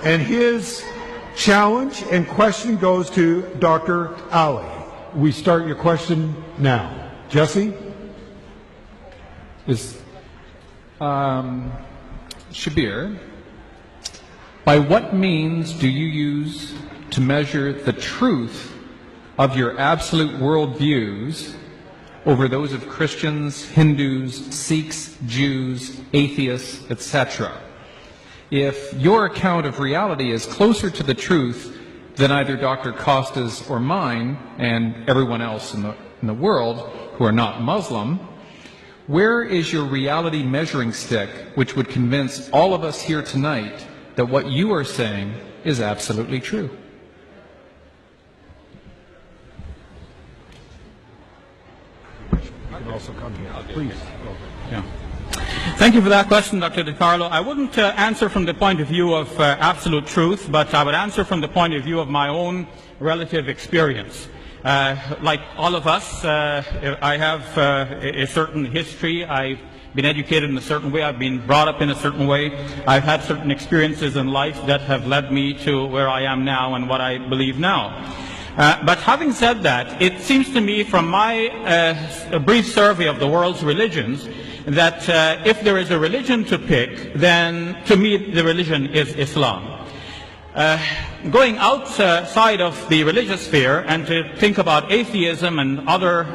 And his challenge and question goes to Dr. Ali. We start your question now. Jesse? Shabir, by what means do you use to measure the truth of your absolute worldviews over those of Christians, Hindus, Sikhs, Jews, atheists, etc.? If your account of reality is closer to the truth than either Dr. Costa's or mine and everyone else in the world who are not Muslim, where is your reality measuring stick which would convince all of us here tonight that what you are saying is absolutely true? You can also come here, please. Yeah. Thank you for that question, Dr. DiCarlo. I wouldn't answer from the point of view of absolute truth, but I would answer from the point of view of my own relative experience. Like all of us, I have a certain history. I've been educated in a certain way. I've been brought up in a certain way. I've had certain experiences in life that have led me to where I am now and what I believe now. But having said that, it seems to me from my brief survey of the world's religions that if there is a religion to pick, then to me the religion is Islam. Going outside of the religious sphere and to think about atheism and other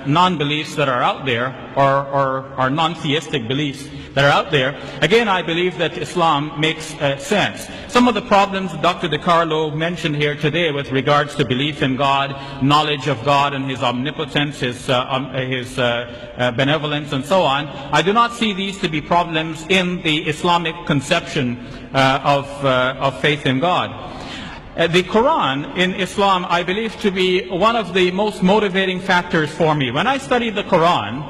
non-beliefs that are out there, or non-theistic beliefs that are out there, again I believe that Islam makes sense. Some of the problems Dr. DiCarlo mentioned here today with regards to belief in God, knowledge of God and His omnipotence, His benevolence and so on, I do not see these to be problems in the Islamic conception of faith in God. The Quran in Islam I believe to be one of the most motivating factors for me. When I study the Quran,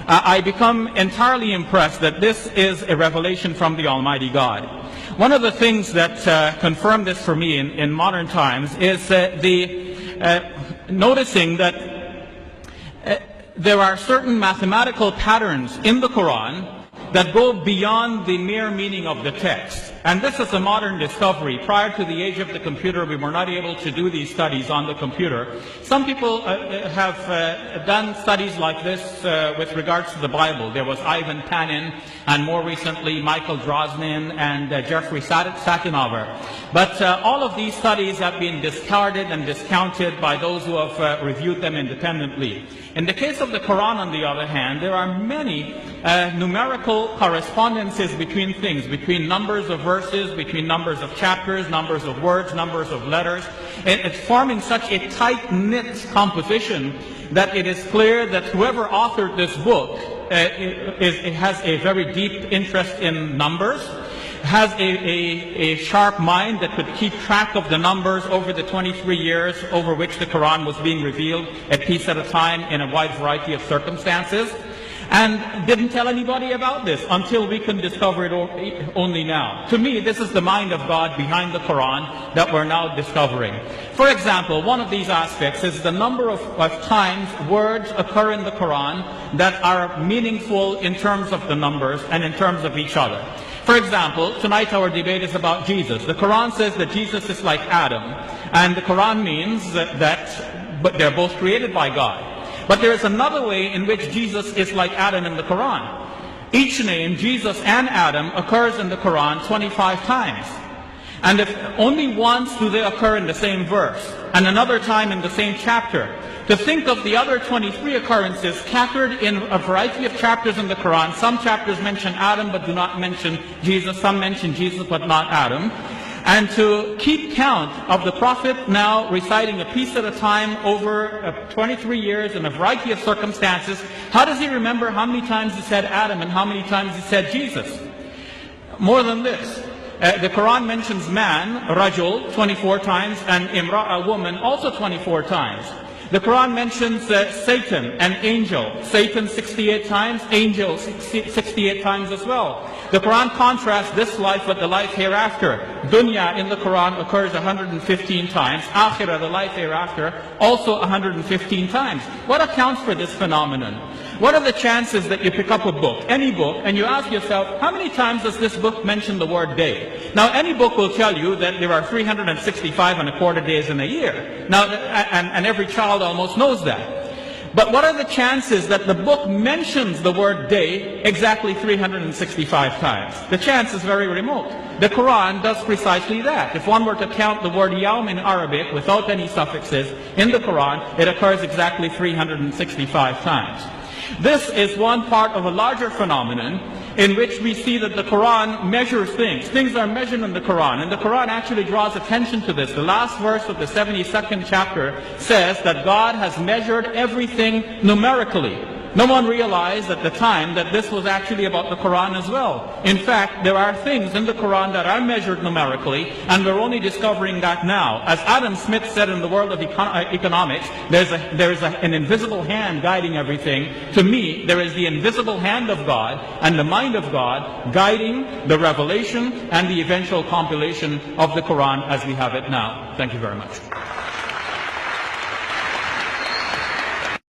I become entirely impressed that this is a revelation from the Almighty God. One of the things that confirm this for me in modern times is noticing that there are certain mathematical patterns in the Quran that go beyond the mere meaning of the text. And this is a modern discovery. Prior to the age of the computer, we were not able to do these studies on the computer. Some people have done studies like this with regards to the Bible. There was Ivan Panin, and more recently Michael Drosnin and Jeffrey Satinover. But all of these studies have been discarded and discounted by those who have reviewed them independently. In the case of the Quran, on the other hand, there are many numerical correspondences between things, between numbers of verses, between numbers of chapters, numbers of words, numbers of letters. It's forming such a tight-knit composition that it is clear that whoever authored this book has a very deep interest in numbers, has a sharp mind that could keep track of the numbers over the 23 years over which the Quran was being revealed, a piece at a time in a wide variety of circumstances, and didn't tell anybody about this until we can discover it only now. To me, this is the mind of God behind the Quran that we're now discovering. For example, one of these aspects is the number of times words occur in the Quran that are meaningful in terms of the numbers and in terms of each other. For example, tonight our debate is about Jesus. The Quran says that Jesus is like Adam, and the Quran means but they're both created by God. But there is another way in which Jesus is like Adam in the Quran. Each name, Jesus and Adam, occurs in the Quran 25 times. And if only once do they occur in the same verse, and another time in the same chapter. To think of the other 23 occurrences scattered in a variety of chapters in the Quran. Some chapters mention Adam but do not mention Jesus. Some mention Jesus but not Adam. And to keep count of the Prophet now reciting a piece at a time over 23 years in a variety of circumstances, how does he remember how many times he said Adam and how many times he said Jesus? More than this, the Quran mentions man, rajul, 24 times, and imra, a woman, also 24 times. The Quran mentions Satan, an angel. Satan 68 times, angel 68 times as well. The Quran contrasts this life with the life hereafter. Dunya in the Quran occurs 115 times. Akhirah, the life hereafter, also 115 times. What accounts for this phenomenon? what are the chances that you pick up a book, any book, and you ask yourself, how many times does this book mention the word day? Now, any book will tell you that there are 365 and a quarter days in a year. Now, and every child almost knows that. But what are the chances that the book mentions the word day exactly 365 times? The chance is very remote. The Quran does precisely that. If one were to count the word yawm in Arabic without any suffixes in the Quran, it occurs exactly 365 times. This is one part of a larger phenomenon in which we see that the Quran measures things. Things are measured in the Quran, and the Quran actually draws attention to this. The last verse of the 72nd chapter says that God has measured everything numerically. No one realized at the time that this was actually about the Quran as well. In fact, there are things in the Quran that are measured numerically, and we're only discovering that now. As Adam Smith said in the world of economics, there is an invisible hand guiding everything. To me, there is the invisible hand of God and the mind of God guiding the revelation and the eventual compilation of the Quran as we have it now. Thank you very much.